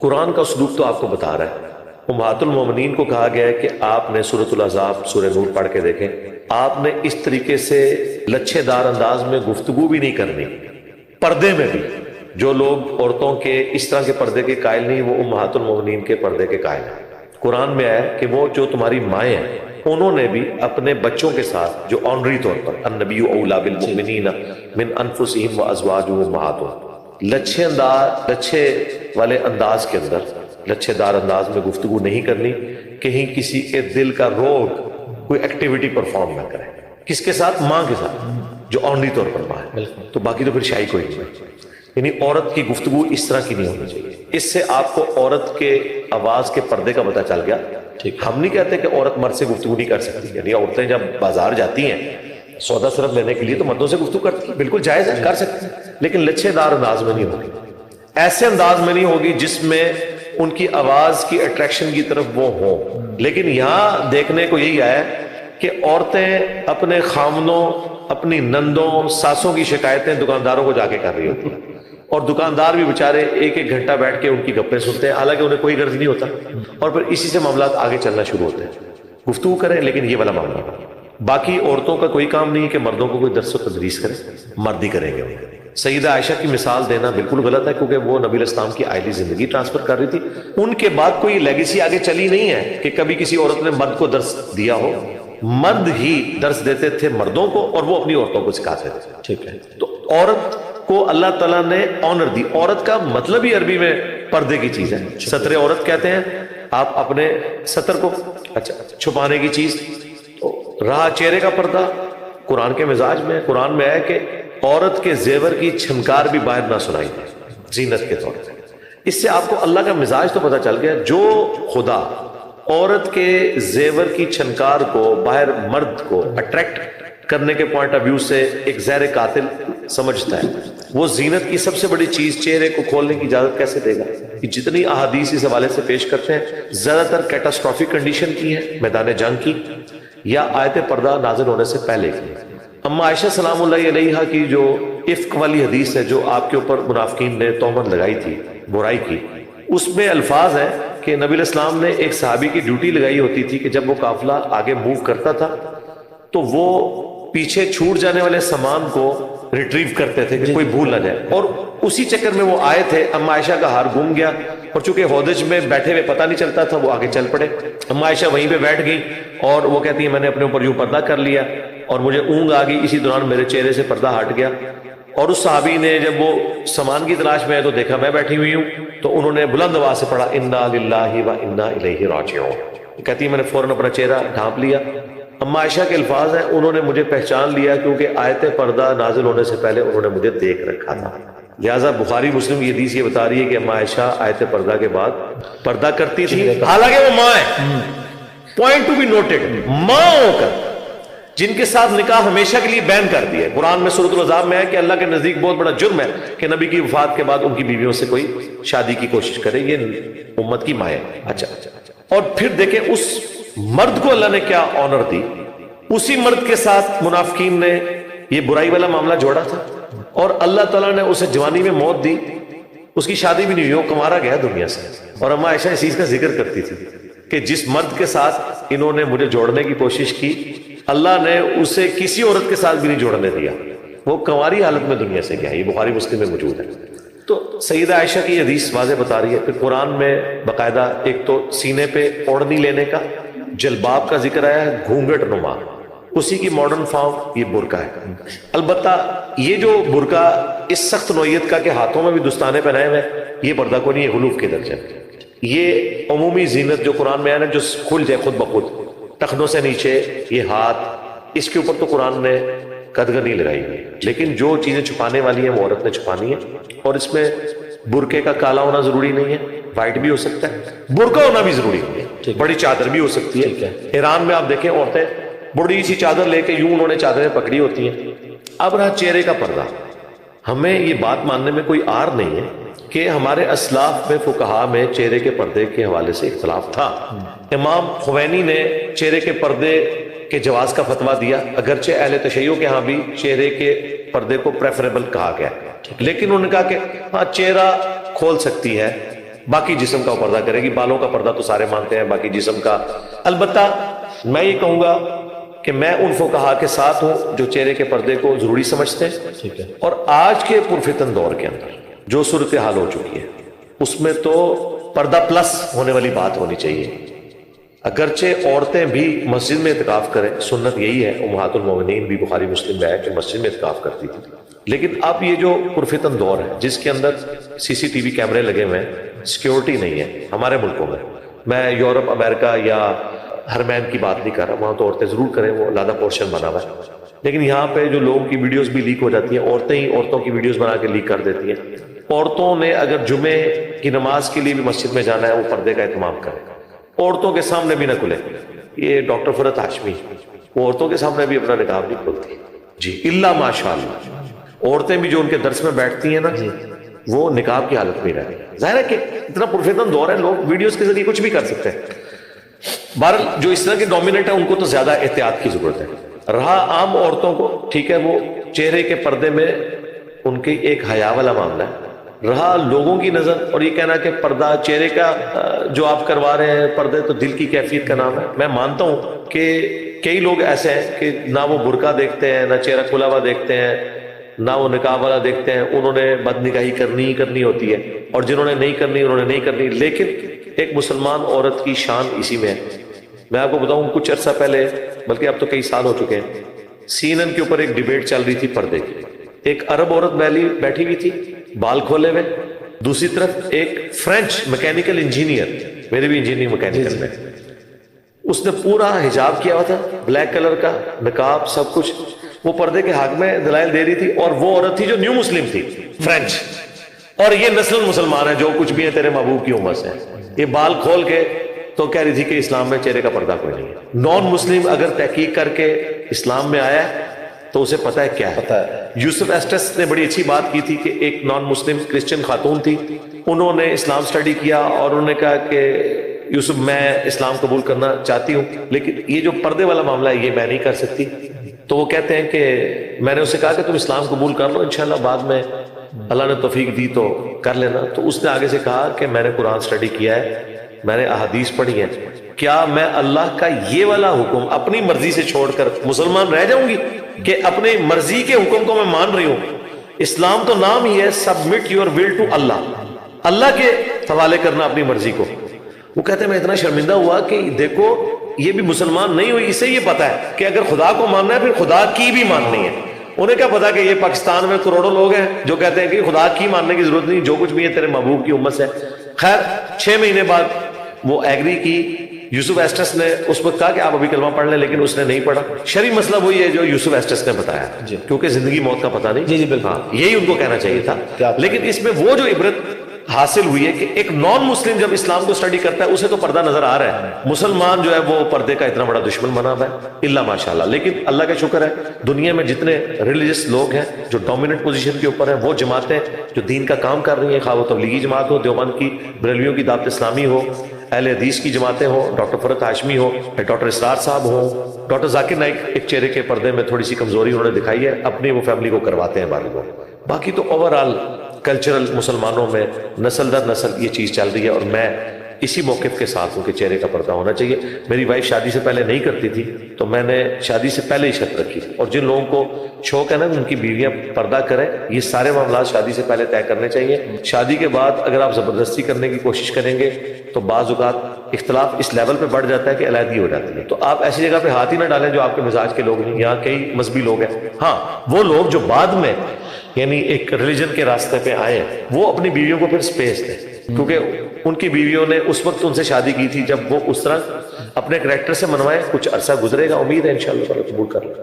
قرآن کا اسلوب تو آپ کو بتا رہا ہے۔ امہات المومنین کو کہا گیا ہے کہ آپ نے سورۃ الاحزاب سورہ نور پڑھ کے دیکھیں، آپ نے اس طریقے سے لچھے دار انداز میں گفتگو بھی نہیں کرنی، پردے میں بھی۔ جو لوگ عورتوں کے اس طرح کے پردے کے قائل نہیں، وہ امہات المومنین کے پردے کے قائل ہیں۔ قرآن میں آیا کہ وہ جو تمہاری مائیں ہیں انہوں نے بھی اپنے بچوں کے ساتھ جو آنری طور پر النبی اولی بالمؤمنین من انفسہم وازواجہم امہاتہم، لچھے والے انداز کے اندر، لچھے دار انداز میں گفتگو نہیں کرنی، کہیں کسی کے دل کا روگ کوئی ایکٹیویٹی پرفارم نہ کرے۔ کس کے ساتھ؟ ماں کے ساتھ، جو آنری طور پر ماں ہے، تو باقی تو پھر شاہی کوئی نہیں۔ یعنی عورت کی گفتگو اس طرح کی نہیں ہونی چاہیے۔ اس سے آپ کو عورت کے آواز کے پردے کا پتہ چل گیا۔ ہم نہیں کہتے کہ عورت مرد سے گفتگو نہیں کر سکتی، یعنی عورتیں جب بازار جاتی ہیں سودا صرف لینے کے لیے تو مردوں سے گفتگو کرتی ہیں، بالکل جائز ہے، کر سکتی ہیں، لیکن لچھے دار انداز میں نہیں ہوگی، ایسے انداز میں نہیں ہوگی جس میں ان کی آواز کی اٹریکشن کی طرف وہ ہوں۔ لیکن یہاں دیکھنے کو یہی آیا کہ عورتیں اپنے خامنوں، اپنی نندوں، ساسوں کی شکایتیں دکانداروں کو جا کے کر رہی ہوتی ہیں، اور دکاندار بھی بیچارے ایک ایک گھنٹہ بیٹھ کے ان کی گپیں سنتے ہیں، حالانکہ انہیں کوئی غرض نہیں ہوتا، اور پھر اسی سے معاملات آگے چلنا شروع ہوتے ہیں۔ گفتگو کریں لیکن یہ والا معاملہ۔ باقی عورتوں کا کوئی کام نہیں ہے کہ مردوں کو کوئی درس و تدریس کرے، مرد ہی کریں گے۔ سیدہ عائشہ کی مثال دینا بالکل غلط ہے، کیونکہ وہ نبی علیہ السلام کی آئلی زندگی ٹرانسفر کر رہی تھی، ان کے بعد کوئی لیگیسی آگے چلی نہیں ہے کہ کبھی کسی عورت نے مرد کو درس دیا ہو۔ مرد ہی درس دیتے تھے مردوں کو، اور وہ اپنی عورتوں کو سکھاتے تھے۔ ٹھیک ہے، تو عورت کو اللہ تعالیٰ نے آنر دی۔ عورت کا مطلب ہی عربی میں پردے کی چیز ہے، ستر عورت کہتے ہیں۔ آپ اپنے ستر کو چھپانے کی چیز، رہا چہرے کا پردہ قرآن کے مزاج میں، قرآن میں ہے کہ عورت کے زیور کی چھنکار بھی باہر نہ سنائی دے، زینت کے طور پر۔ اس سے آپ کو اللہ کا مزاج تو پتہ چل گیا۔ جو خدا عورت کے زیور کی چھنکار کو باہر مرد کو اٹریکٹ کرنے کے پوائنٹ آف ویو سے ایک زہر قاتل سمجھتا ہے، وہ زینت کی سب سے بڑی چیز چہرے کو کھولنے کی اجازت کیسے دے گا؟ یہ جتنی احادیث اس حوالے سے پیش کرتے ہیں زیادہ تر کیٹاسٹرافک کنڈیشن کی ہے، میدان جنگ کی، یا آیت پردہ نازل ہونے سے پہلے کی۔ اما عائشہ سلام اللہ علیہا کی جو افک والی حدیث ہے، جو آپ کے اوپر منافقین نے تہمت لگائی تھی، برائی کی، اس میں الفاظ ہیں کہ نبی علیہ السلام نے ایک صحابی کی ڈیوٹی لگائی ہوتی تھی کہ جب وہ قافلہ آگے موو کرتا تھا تو وہ پیچھے چھوٹ جانے والے سامان کو ریٹریو کرتے تھے کہ کوئی بھول نہ جائے، اور اسی چکر میں وہ آئے تھے۔ اما عائشہ کا ہار گم گیا، اور چونکہ ہودج میں بیٹھے ہوئے پتہ نہیں چلتا تھا، وہ آگے چل پڑے۔ اما عائشہ وہیں پہ بیٹھ گئی، اور وہ کہتی ہیں میں نے اپنے اوپر یوں پردہ کر لیا اور مجھے اونگ آ گئی، اسی دوران میرے چہرے سے پردہ ہٹ گیا، اور اس صحابی نے جب وہ سامان کی تلاش میں ہے تو دیکھا میں بیٹھی ہوئی ہوں، تو انہوں نے بلند آواز سے پڑھا انا للہ و انا الیہ راجعون۔ کہتی ہے میں نے فوراً اپنا چہرہ ڈھانپ لیا۔ اما عائشہ کے الفاظ ہیں انہوں نے مجھے پہچان لیا کیونکہ آیت پردہ نازل ہونے سے پہلے انہوں نے مجھے دیکھ رکھا تھا۔ لہٰذا بخاری مسلم یہ حدیث یہ بتا رہی ہے کہ اما عائشہ آیت پردہ کے بعد پردہ کرتی تھی، حالانکہ وہ ماں ہے، پوائنٹ ٹو بی نوٹڈ، ماں ہو کر جن کے ساتھ نکاح ہمیشہ کے لیے بین کر دیا ہے۔ قرآن میں سورۃ الاحزاب میں ہے کہ اللہ کے نزدیک بہت بڑا جرم ہے کہ نبی کی وفات کے بعد ان کی بیویوں سے کوئی شادی کی کوشش کرے، یہ امت کی ماں ہے۔ اچھا، اور پھر دیکھیں اس مرد کو اللہ نے کیا آنر دی، اسی مرد کے ساتھ منافقین نے یہ برائی والا معاملہ جوڑا تھا، اور اللہ تعالیٰ نے اسے جوانی میں موت دی، اس کی شادی بھی نہیں ہوئی، وہ کمارا گیا دنیا سے۔ اور اما عائشہ اس چیز کا ذکر کرتی تھی کہ جس مرد کے ساتھ انہوں نے مجھے جوڑنے کی کوشش کی، اللہ نے اسے کسی عورت کے ساتھ بھی نہیں جوڑنے دیا، وہ کنواری حالت میں دنیا سے گیا۔ یہ بخاری مسلم میں موجود ہے۔ تو سیدہ عائشہ کی حدیث واضح بتا رہی ہے۔ پھر قرآن میں باقاعدہ ایک تو سینے پہ اوڑھنی لینے کا، جلباب کا ذکر آیا ہے، گھونگھٹ نما، اسی کی ماڈرن فارم یہ برقع ہے۔ البتہ یہ جو برقع اس سخت نوعیت کا کہ ہاتھوں میں بھی دستانے پہنائے ہوئے، یہ پردہ کو نہیں، یہ غلوف کے درجے میں۔ یہ عمومی زینت جو قرآن میں ہے نا، جو کھل جائے خود بخود، ٹخنوں سے نیچے یہ ہاتھ، اس کے اوپر تو قرآن نے قدغن نہیں لگائی ہوئی، لیکن جو چیزیں چھپانے والی ہیں وہ عورت نے چھپانی ہے، اور اس میں برقعے کا کالا ہونا ضروری نہیں ہے، وائٹ بھی ہو سکتا ہے، برقع ہونا بھی ضروری نہیں ہے، بڑی چادر بھی ہو سکتی ہے۔ ایران میں آپ دیکھیں عورتیں بڑی سی چادر لے کے یوں انہوں نے چادریں پکڑی ہوتی ہیں۔ اب رہا چہرے کا پردہ، ہمیں یہ بات ماننے میں کوئی عار نہیں ہے کہ ہمارے اسلاف میں فقہا میں چہرے کے پردے کے حوالے سے اختلاف تھا۔ امام خوینی نے چہرے کے پردے کے جواز کا فتویٰ دیا، اگرچہ اہل تشیع کے ہاں بھی چہرے کے پردے کو پریفریبل کہا گیا، لیکن انہوں نے کہا کہ ہاں چہرہ کھول سکتی ہے، باقی جسم کا پردہ کرے گی. بالوں کا پردہ تو سارے مانتے ہیں, باقی جسم کا. البتہ میں یہ کہوں گا کہ میں ان فقہا کے ساتھ ہوں جو چہرے کے پردے کو ضروری سمجھتے ہیں, اور آج کے پرفتن دور کے اندر جو صورتحال ہو چکی ہے اس میں تو پردہ پلس ہونے والی بات ہونی چاہیے. اگرچہ عورتیں بھی مسجد میں اعتکاف کریں, سنت یہی ہے, امہات المومنین بھی بخاری مسلم میں ہے کہ مسجد میں اعتکاف کرتی تھی. لیکن اب یہ جو پرفتن دور ہے جس کے اندر سی سی ٹی وی کیمرے لگے ہوئے ہیں, سیکیورٹی نہیں ہے ہمارے ملکوں میں. میں یورپ, امریکہ یا حرمین کی بات نہیں کر رہا, وہاں تو عورتیں ضرور کریں, وہ علیحدہ پورشن بنا ہوا ہے. لیکن یہاں پہ جو لوگوں کی ویڈیوز بھی لیک ہو جاتی ہیں, عورتیں ہی عورتوں کی ویڈیوز بنا کے لیک کر دیتی ہیں. عورتوں نے اگر جمعے کی نماز کے لیے بھی مسجد میں جانا ہے وہ پردے کا اہتمام کریں, عورتوں کے سامنے بھی نہ کھلے. یہ ڈاکٹر فرت ہاشمی, وہ عورتوں کے سامنے بھی اپنا نقاب نہیں کھولتی جی, الا ماشاء اللہ. عورتیں بھی جو ان کے درس میں بیٹھتی ہیں نا وہ نقاب کی حالت میں رہتی ہیں. ظاہر ہے کہ اتنا پرفتن دور ہے, لوگ ویڈیوز کے ذریعے کچھ بھی کر سکتے ہیں. بہرحال جو اس طرح کے ڈومیننٹ ہیں ان کو تو زیادہ احتیاط کی ضرورت ہے. رہا عام عورتوں کو, ٹھیک ہے وہ چہرے کے پردے میں ان کی ایک حیا والا معاملہ ہے. رہا لوگوں کی نظر اور یہ کہنا کہ پردہ چہرے کا جو آپ کروا رہے ہیں پردے تو دل کی کیفیت کا نام ہے. میں مانتا ہوں کہ کئی لوگ ایسے ہیں کہ نہ وہ برقع دیکھتے ہیں, نہ چہرہ کھلا ہوا دیکھتے ہیں, نہ وہ نقاب والا دیکھتے ہیں. انہوں نے بد نگاہی کرنی ہی کرنی ہوتی ہے, اور جنہوں نے نہیں کرنی انہوں نے نہیں کرنی. لیکن ایک مسلمان عورت کی شان اسی میں ہے. میں آپ کو بتاؤں کچھ عرصہ پہلے, بلکہ اب تو کئی سال ہو چکے ہیں, CNN کے اوپر ایک ڈیبیٹ چل رہی تھی پردے کی. ایک عرب عورت بیٹھی ہوئی تھی بال کھولے ہوئے, دوسری طرف ایک فرینچ میکینیکل انجینئر, میرے بھی انجینئرنگ میکینیکل میں, اس نے پورا حجاب کیا ہوا تھا, بلیک کلر کا نقاب سب کچھ. وہ پردے کے حق میں دلائل دے رہی تھی, اور وہ عورت تھی جو نیو مسلم تھی, فرینچ, اور یہ نسل مسلمان ہے, جو کچھ بھی ہے تیرے محبوب کی امت سے. یہ بال کھول کے تو کہہ رہی تھی کہ اسلام میں چہرے کا پردہ کوئی نہیں ہے. نان مسلم اگر تحقیق کر کے اسلام میں آیا ہے تو اسے پتہ ہے کیا ہے. یوسف ایسٹس نے بڑی اچھی بات کی تھی کہ ایک نان مسلم کرسچن خاتون تھی, انہوں نے اسلام سٹڈی کیا اور انہوں نے کہا کہ یوسف میں اسلام قبول کرنا چاہتی ہوں, لیکن یہ جو پردے والا معاملہ ہے یہ میں نہیں کر سکتی. تو وہ کہتے ہیں کہ میں نے اسے کہا کہ تم اسلام قبول کر لو, انشاءاللہ بعد میں اللہ نے توفیق دی تو کر لینا. تو اس نے آگے سے کہا کہ میں نے قرآن سٹڈی کیا ہے, میں نے احادیث پڑھی ہیں, کیا میں اللہ کا یہ والا حکم اپنی مرضی سے چھوڑ کر مسلمان رہ جاؤں گی کہ اپنی مرضی کے حکم کو میں مان رہی ہوں؟ اسلام تو نام ہی ہے سبمٹ یور ول ٹو اللہ, اللہ کے حوالے کرنا اپنی مرضی کو. وہ کہتے ہیں میں اتنا شرمندہ ہوا کہ دیکھو یہ بھی مسلمان نہیں ہوئی, اسے یہ پتا ہے کہ اگر خدا کو ماننا ہے پھر خدا کی بھی ماننی ہے. انہیں کیا پتا کہ یہ پاکستان میں کروڑوں لوگ ہیں جو کہتے ہیں کہ خدا کی ماننے کی ضرورت نہیں, جو کچھ بھی ہے تیرے محبوب کی امت سے. خیر 6 مہینے بعد وہ ایگری کی. یوسف ایسٹس نے اس وقت کہا کہ آپ ابھی کلمہ پڑھ لیں, لیکن اس نے نہیں پڑھا. شرعی مسئلہ وہی ہے جو یوسف ایسٹس نے بتایا, کیونکہ زندگی موت کا پتہ نہیں. جی بالکل, ہاں یہی ان کو کہنا چاہیے تھا. لیکن اس میں وہ جو عبرت حاصل ہوئی ہے کہ ایک نان مسلم جب اسلام کو سٹڈی کرتا ہے اسے تو پردہ نظر آ رہا ہے, مسلمان جو ہے وہ پردے کا اتنا بڑا دشمن بنا ہوا ہے, الا ماشاءاللہ. لیکن اللہ کا شکر ہے دنیا میں جتنے ریلیجس لوگ ہیں جو ڈومیننٹ پوزیشن کے اوپر ہیں, وہ جماعتیں جو دین کا کام کر رہی ہیں, خواہ وہ تبلیغی جماعت ہو, دیوبند کی, بریلویوں کی دعوت اسلامی ہو, اہل حدیث کی جماعتیں ہوں, ڈاکٹر فرت ہاشمی ہو, ڈاکٹر اسرار صاحب ہوں, ڈاکٹر ذاکر نائک ایک چہرے کے پردے میں تھوڑی سی کمزوری انہوں نے دکھائی ہے, اپنی وہ فیملی کو کرواتے ہیں بالغ کو. باقی تو اوور آل کلچرل مسلمانوں میں نسل در نسل یہ چیز چل رہی ہے, اور میں اسی موقف کے ساتھ ہوں کہ چہرے کا پردہ ہونا چاہیے. میری وائف شادی سے پہلے نہیں کرتی تھی تو میں نے شادی سے پہلے ہی شرط رکھی, اور جن لوگوں کو شوق ہے نا ان کی بیویاں پردہ کریں, یہ سارے معاملات شادی سے پہلے طے کرنے چاہیے. شادی کے بعد اگر آپ زبردستی کرنے کی کوشش کریں گے تو بعض اوقات اختلاف اس لیول پہ بڑھ جاتا ہے کہ علیحدگی ہو جاتی ہے. تو آپ ایسی جگہ پہ ہاتھ ہی نہ ڈالیں جو آپ کے مزاج کے لوگ نہیں. یہاں کئی مذہبی لوگ ہیں, ہاں وہ لوگ جو بعد میں یعنی ایک ریلیجن کے راستے پہ آئے ہیں وہ اپنی بیویوں کو پھر سپیس دیں, کیونکہ ان کی بیویوں نے اس وقت ان سے شادی کی تھی جب وہ اس طرح اپنے کریکٹر سے منوائے. کچھ عرصہ گزرے گا, امید ہے انشاءاللہ قبول کر لیں.